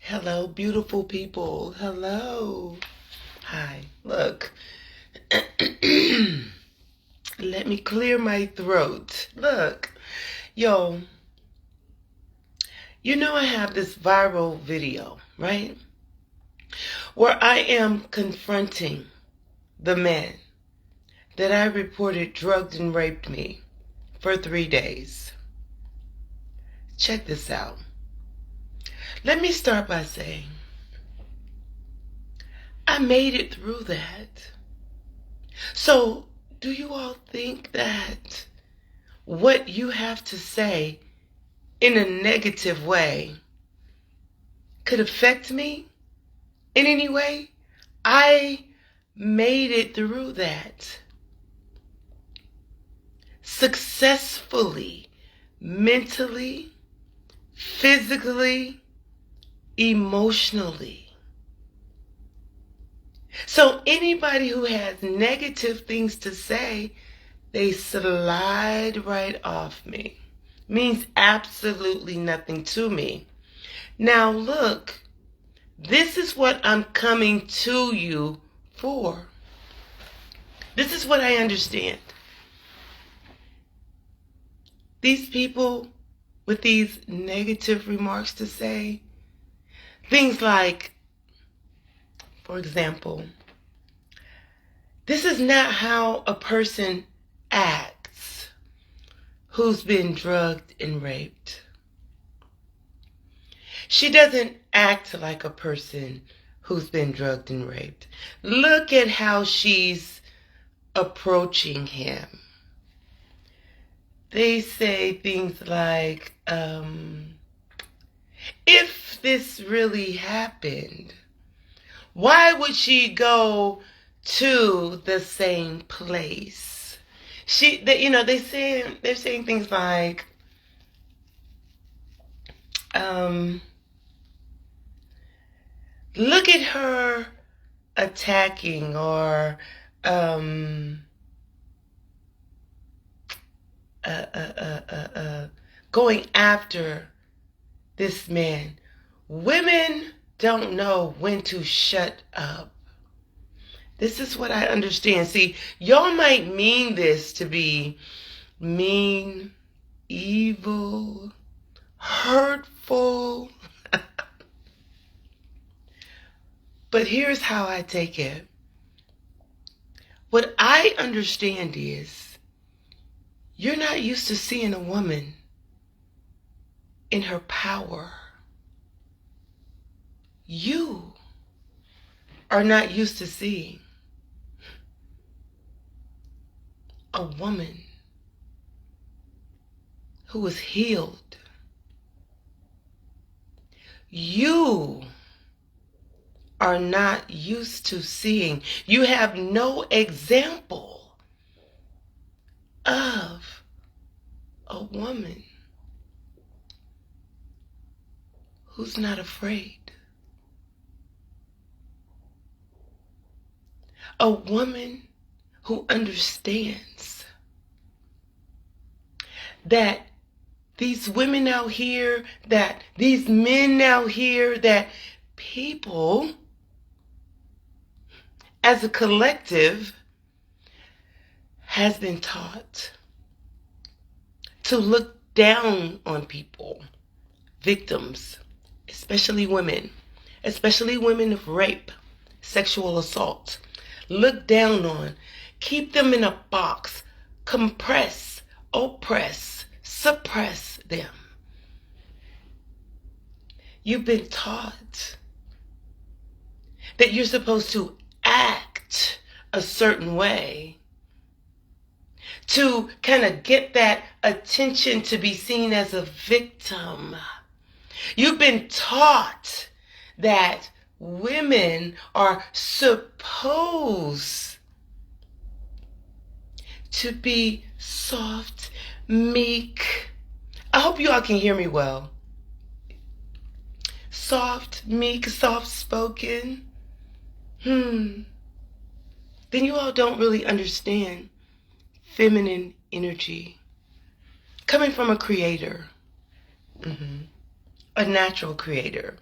Hello, beautiful people. Hello. Hi. Look. Let me clear my throat. Look. Yo, you know I have this viral video, right? Where I am confronting the man that I reported drugged and raped me for 3 days. Check this out. Let me start by saying, I made it through that. So, do you all think that what you have to say in a negative way could affect me in any way? I made it through that successfully, mentally, physically, emotionally. So anybody who has negative things to say, they slide right off me. Means absolutely nothing to me. Now look, this is what I'm coming to you for. This is what I understand. These people with these negative remarks to say, things like, for example, this is not how a person acts who's been drugged and raped. She doesn't act like a person who's been drugged and raped. Look at how she's approaching him. They say things like, if this really happened, why would she go to the same place? They're saying things like, look at her attacking or going after this man. Women don't know when to shut up. This is what I understand. See, y'all might mean this to be mean, evil, hurtful. But here's how I take it. What I understand is you're not used to seeing a woman in her power. You are not used to seeing a woman who is healed. You are not used to seeing. You have no example of a woman who's not afraid. A woman who understands that these women out here, that these men out here, that people as a collective has been taught to look down on people, victims, especially women of rape, sexual assault. Look down on, keep them in a box, compress, oppress, suppress them. You've been taught that you're supposed to act a certain way to kind of get that attention to be seen as a victim. You've been taught that women are supposed to be soft, meek. I hope you all can hear me well. Soft, meek, soft-spoken. Then you all don't really understand feminine energy coming from a creator, a natural creator.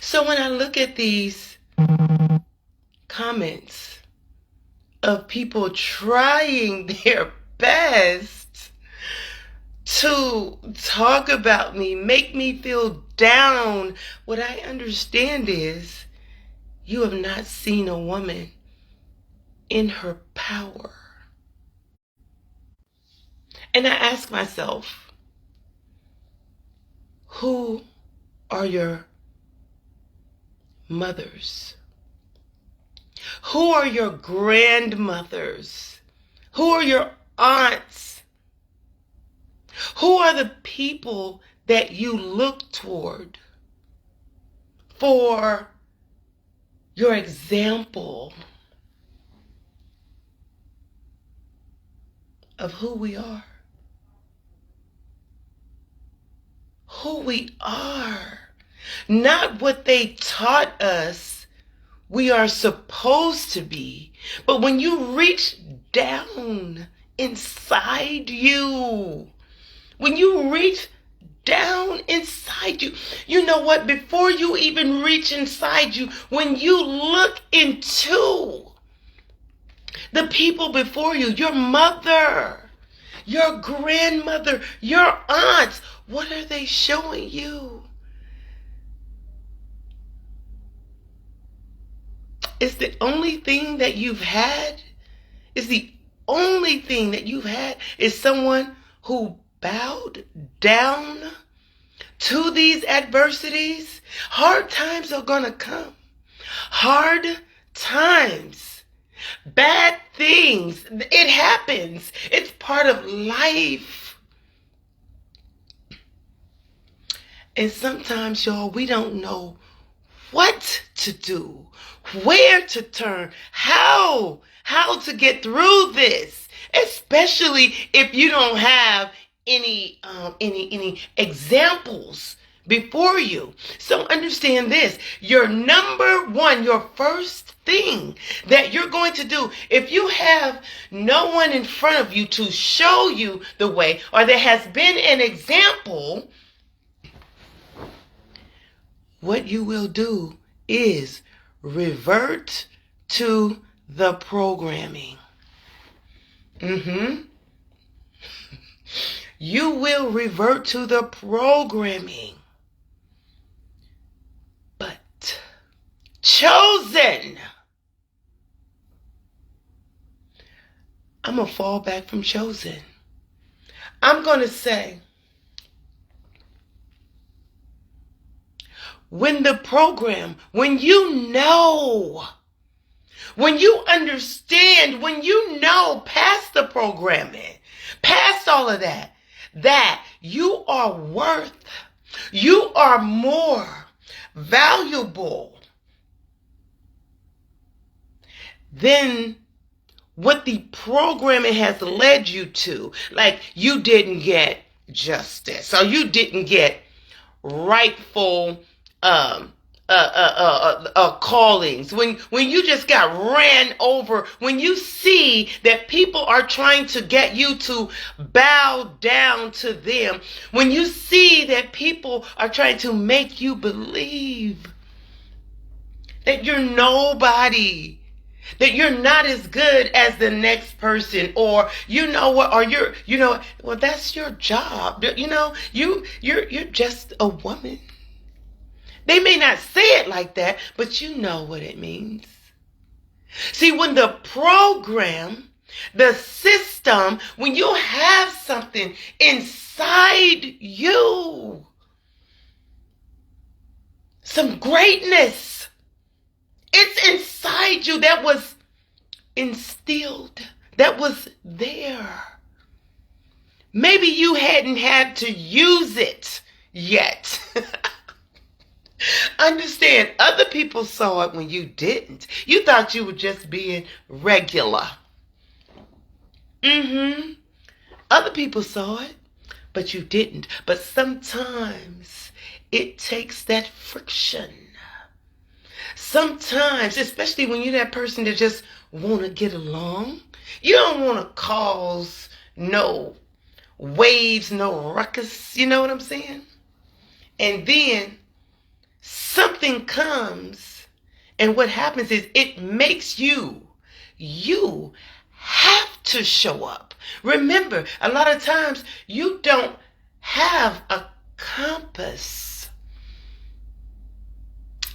So when I look at these comments of people trying their best to talk about me, make me feel down, what I understand is you have not seen a woman in her power. And I ask myself, who are your mothers? Who are your grandmothers? Who are your aunts? Who are the people that you look toward for your example of who we are? Who we are. Not what they taught us we are supposed to be. But when you reach down inside you, when you reach down inside you, you know what? Before you even reach inside you, when you look into the people before you, your mother, your grandmother, your aunts, what are they showing you? It's the only thing that you've had. It's the only thing that you've had is someone who bowed down to these adversities. Hard times are going to come. Hard times. Bad things. It happens. It's part of life. And sometimes, y'all, we don't know what to do, where to turn, how to get through this, especially if you don't have any examples before you. So understand this, your number one, your first thing that you're going to do, if you have no one in front of you to show you the way, or there has been an example, what you will do is revert to the programming. You will revert to the programming. But chosen, I'm going to fall back from chosen. I'm going to say, when the program, when you know, when you understand, when you know past the programming, past all of that, that you are worth, you are more valuable than what the programming has led you to. Like you didn't get justice, or you didn't get rightful callings, when you just got ran over, when you see that people are trying to get you to bow down to them, when you see that people are trying to make you believe that you're nobody, that you're not as good as the next person, or you know what, or well, that's your job, you're just a woman. They may not say it like that, but you know what it means. See, when the program, the system, when you have something inside you, some greatness, it's inside you that was instilled, that was there. Maybe you hadn't had to use it yet. Understand, other people saw it when you didn't. You thought you were just being regular. Other people saw it, but you didn't. But sometimes it takes that friction. Sometimes, especially when you're that person that just want to get along, you don't want to cause no waves, no ruckus. You know what I'm saying? And then something comes, and what happens is it makes you have to show up. Remember, a lot of times you don't have a compass,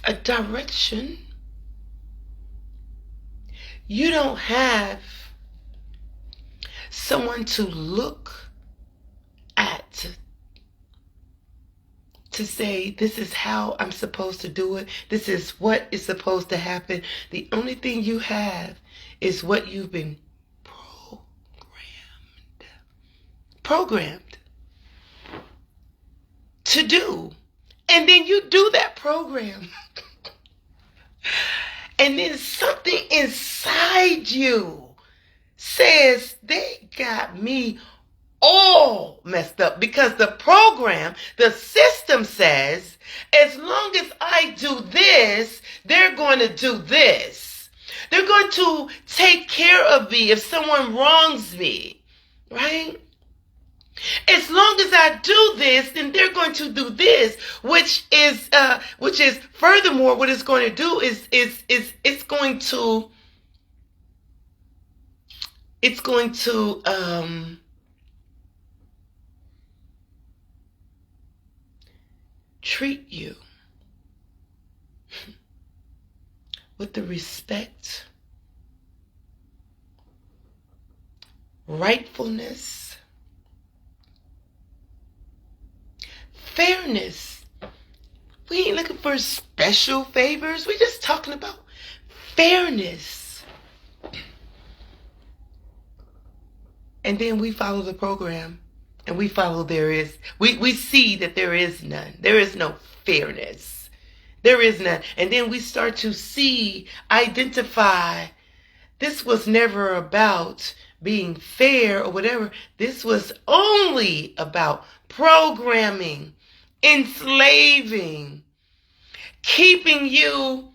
a direction. You don't have someone to look at to say, this is how I'm supposed to do it. This is what is supposed to happen. The only thing you have is what you've been programmed to do. And then you do that program. And then something inside you says, they got me all messed up, because the program, the system says, as long as I do this, they're going to do this. They're going to take care of me if someone wrongs me, right? As long as I do this, then they're going to do this, which is furthermore, what it's going to do is it's going to treat you with the respect, rightfulness, fairness. We ain't looking for special favors. We're just talking about fairness. And then we follow the program, and we follow we see that there is none. There is no fairness. There is none. And then we start to identify, this was never about being fair or whatever. This was only about programming, enslaving, keeping you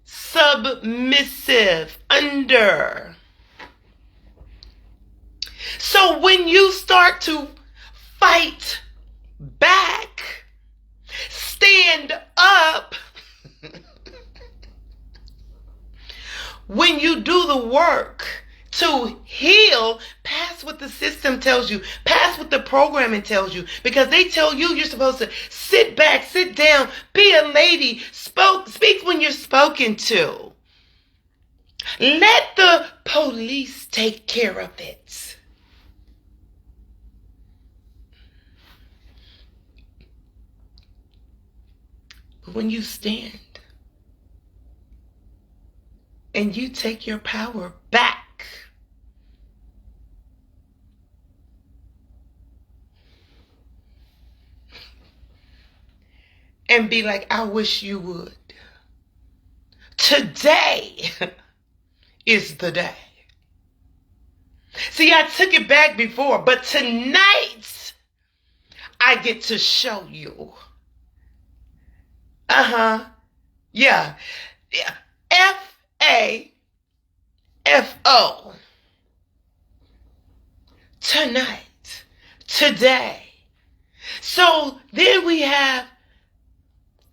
submissive, under. So when you start to fight back, stand up, when you do the work to heal, past what the system tells you, past what the programming tells you, because they tell you you're supposed to sit back, sit down, be a lady, speak when you're spoken to. Let the police take care of it. But when you stand and you take your power back, and be like, I wish you would. Today is the day. See, I took it back before, but tonight I get to show you. Yeah. FAFO. Tonight. Today. So then we have,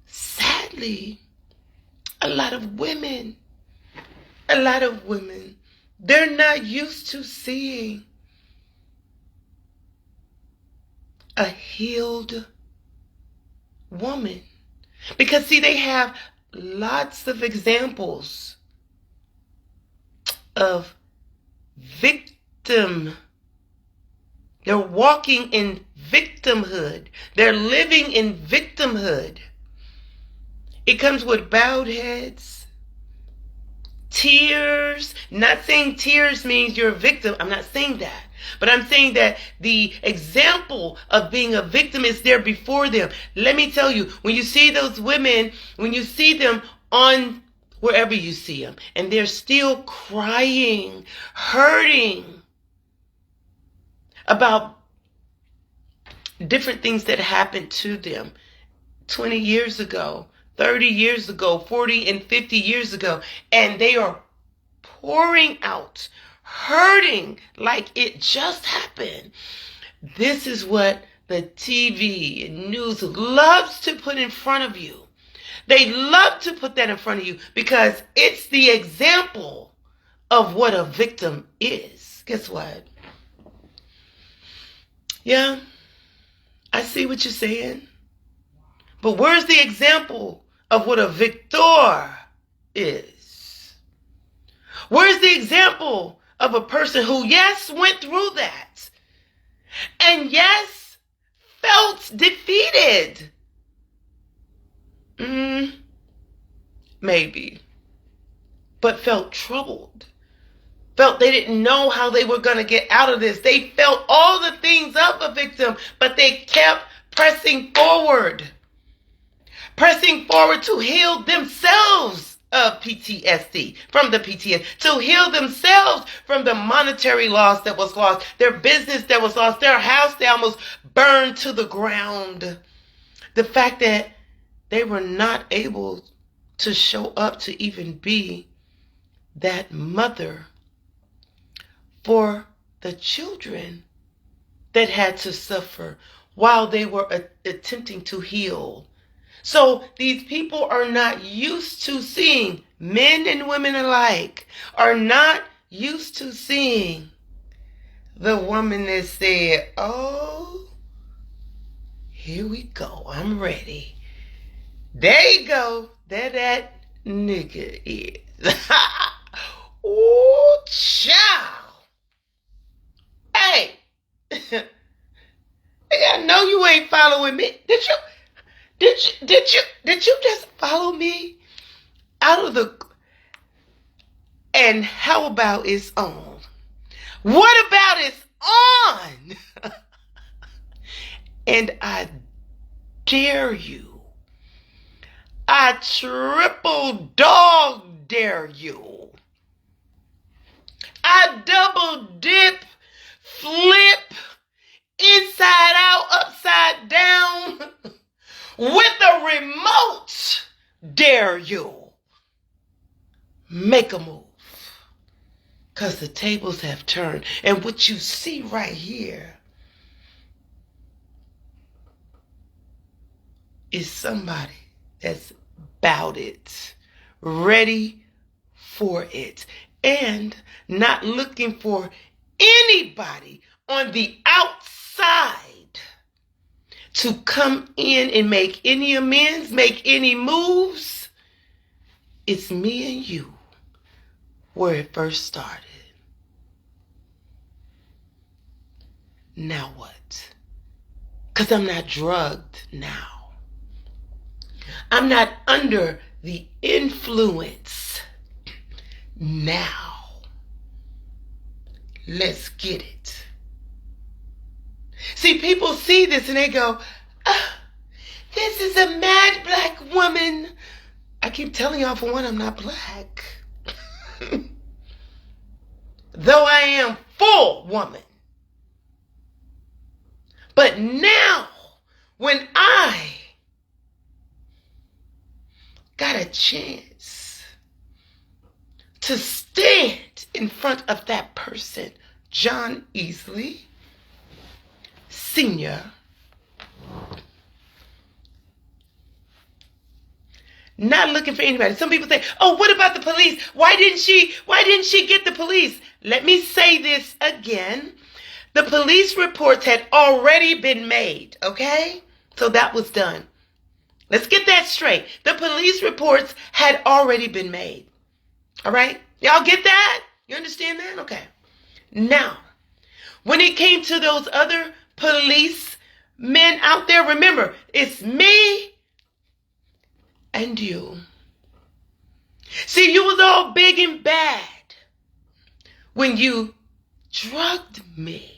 sadly, a lot of women, they're not used to seeing a healed woman. Because, see, they have lots of examples of victim. They're walking in victimhood. They're living in victimhood. It comes with bowed heads, tears. Not saying tears means you're a victim. I'm not saying that. But I'm saying that the example of being a victim is there before them. Let me tell you, when you see those women, when you see them on wherever you see them, and they're still crying, hurting about different things that happened to them 20 years ago, 30 years ago, 40 and 50 years ago, and they are pouring out, hurting like it just happened. This is what the TV and news loves to put in front of you. They love to put that in front of you because it's the example of what a victim is. Guess what? Yeah, I see what you're saying. But where's the example of what a victor is? Where's the example of a person who, yes, went through that, and yes, felt defeated? Maybe. But felt troubled. Felt they didn't know how they were going to get out of this. They felt all the things of a victim, but they kept pressing forward. Pressing forward to heal themselves of PTSD, from the PTSD, to heal themselves from the monetary loss that was lost, their business that was lost, their house they almost burned to the ground. The fact that they were not able to show up to even be that mother for the children that had to suffer while they were attempting to heal. So these people are not used to seeing, men and women alike, are not used to seeing the woman that said, oh, here we go, I'm ready. There you go. There that nigga is. Ooh, child. Hey. I know you ain't following me. Did you just follow me out of the... And how about it's on? What about it's on? And I dare you. I triple dog dare you. I double dip, flip, inside out, upside down, with a remote dare you. Make a move. Because the tables have turned. And what you see right here is somebody that's about it, ready for it, and not looking for anybody on the outside to come in and make any amends, make any moves. It's me and you where it first started. Now what? Because I'm not drugged now. I'm not under the influence now. Let's get it. See, people see this and they go, this is a mad black woman. I keep telling y'all, for one, I'm not black. Though I am full woman. But now, when I got a chance to stand in front of that person, John Easley, Sr., not looking for anybody. Some people say, oh, what about the police? Why didn't she get the police? Let me say this again. The police reports had already been made, okay? So that was done. Let's get that straight. The police reports had already been made. All right? Y'all get that? You understand that? Okay. Now, when it came to those other police men out there, remember, it's me and you. See, you was all big and bad when you drugged me.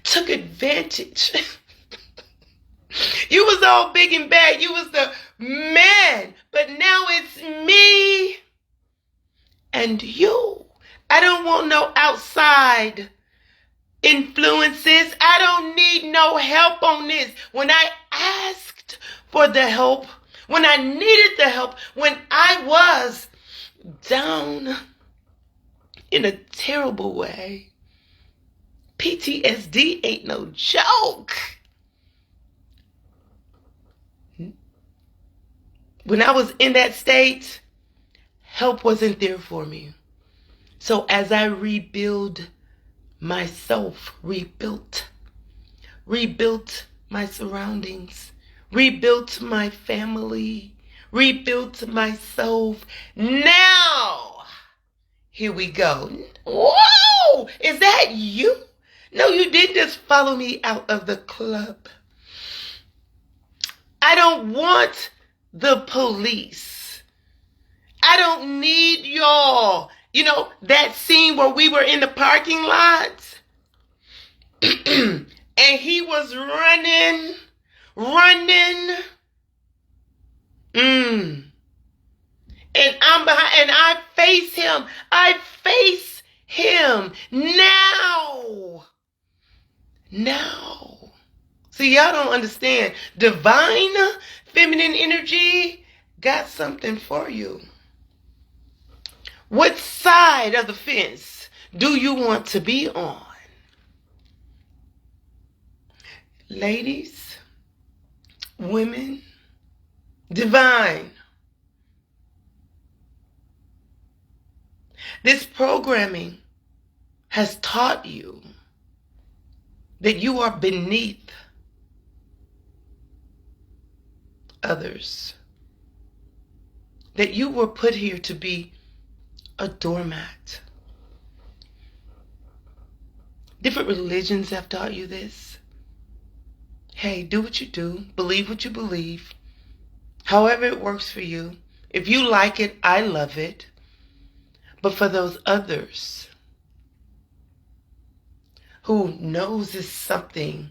Took advantage. You was all big and bad. You was the man. But now it's me and you. I don't want no outside influences. I don't need no help on this. When I asked for the help, when I needed the help, when I was down in a terrible way, PTSD ain't no joke. When I was in that state, help wasn't there for me. So as I rebuild myself, rebuilt my surroundings, rebuilt my family, rebuilt myself. Now, here we go. Whoa! Is that you? No, you didn't just follow me out of the club. I don't want the police. I don't need y'all. You know, that scene where we were in the parking lot and he was running. And I'm behind, and I face him. Now. See, y'all don't understand. Divine feminine energy got something for you. What side of the fence do you want to be on? Ladies, women, divine. This programming has taught you that you are beneath others. That you were put here to be a doormat. Different religions have taught you this. Hey, do what you do. Believe what you believe. However it works for you. If you like it, I love it. But for those others who knows there's something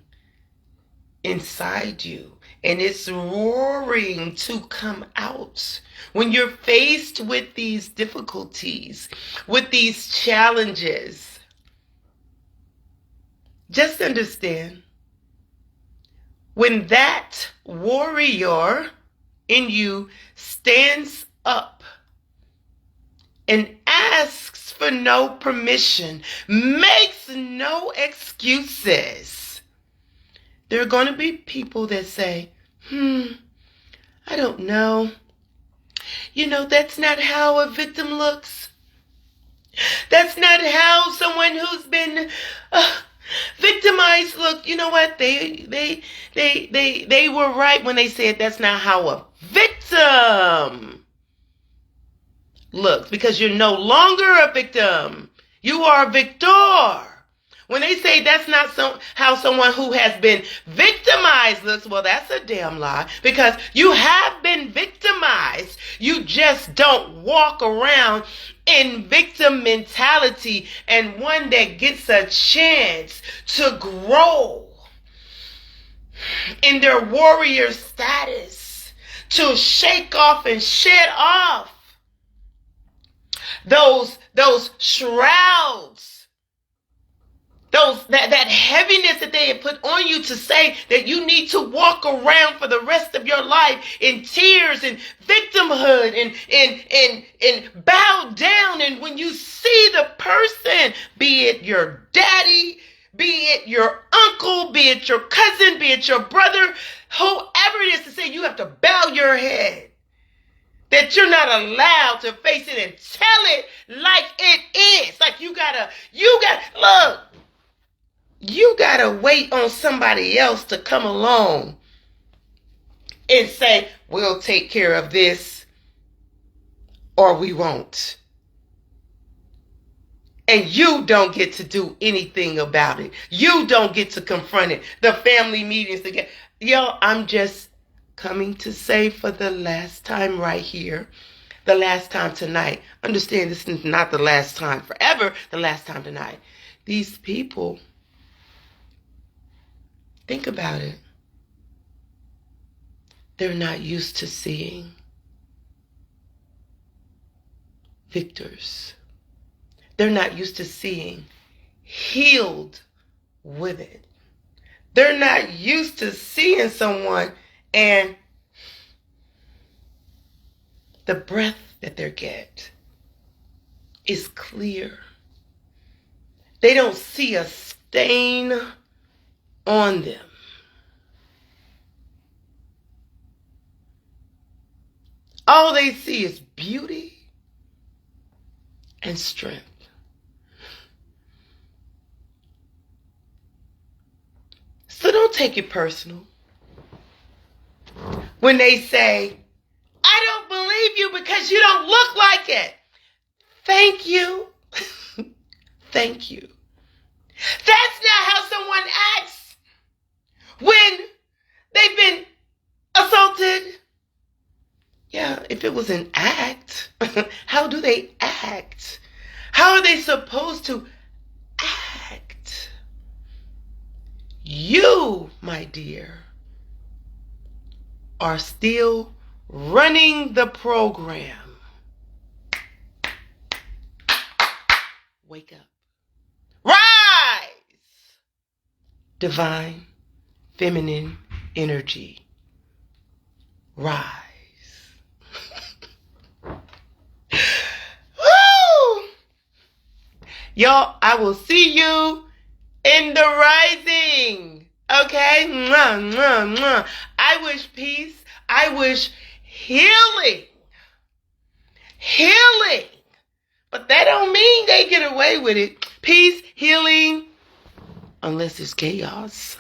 inside you and it's roaring to come out, when you're faced with these difficulties, with these challenges, just understand, when that warrior in you stands up and asks for no permission, makes no excuses, there are going to be people that say, I don't know. You know, that's not how a victim looks. That's not how someone who's been victimized look. You know what? They were right when they said that's not how a victim looks, because you're no longer a victim. You are a victor. When they say that's not how someone who has been victimized looks, well, that's a damn lie, because you have been victimized. You just don't walk around in victim mentality, and one that gets a chance to grow in their warrior status, to shake off and shed off those shrouds, that heaviness that they had put on you, to say that you need to walk around for the rest of your life in tears and victimhood and bow down. And when you see the person, be it your daddy, be it your uncle, be it your cousin, be it your brother, whoever it is, to say you have to bow your head, that you're not allowed to face it and tell it like it is. Like you gotta wait on somebody else to come along and say, we'll take care of this or we won't. And you don't get to do anything about it. You don't get to confront it. The family meetings together. Yo, I'm just coming to say for the last time right here, the last time tonight. Understand, this is not the last time forever, the last time tonight. These people, think about it. They're not used to seeing victors. They're not used to seeing healed women. They're not used to seeing someone and the breath that they get is clear. They don't see a stain on them. All they see is beauty and strength. So don't take it personal when they say, I don't believe you because you don't look like it. Thank you. Thank you. That's not how someone acts when they've been assaulted. Yeah, if it was an act, how do they act? How are they supposed to act? You, my dear, are still running the program. Wake up. Rise! Divine feminine energy. Rise. Woo! Y'all, I will see you in the rising. Okay? Mwah, mwah, mwah. I wish peace. I wish healing. Healing. But that don't mean they get away with it. Peace, healing, unless it's chaos.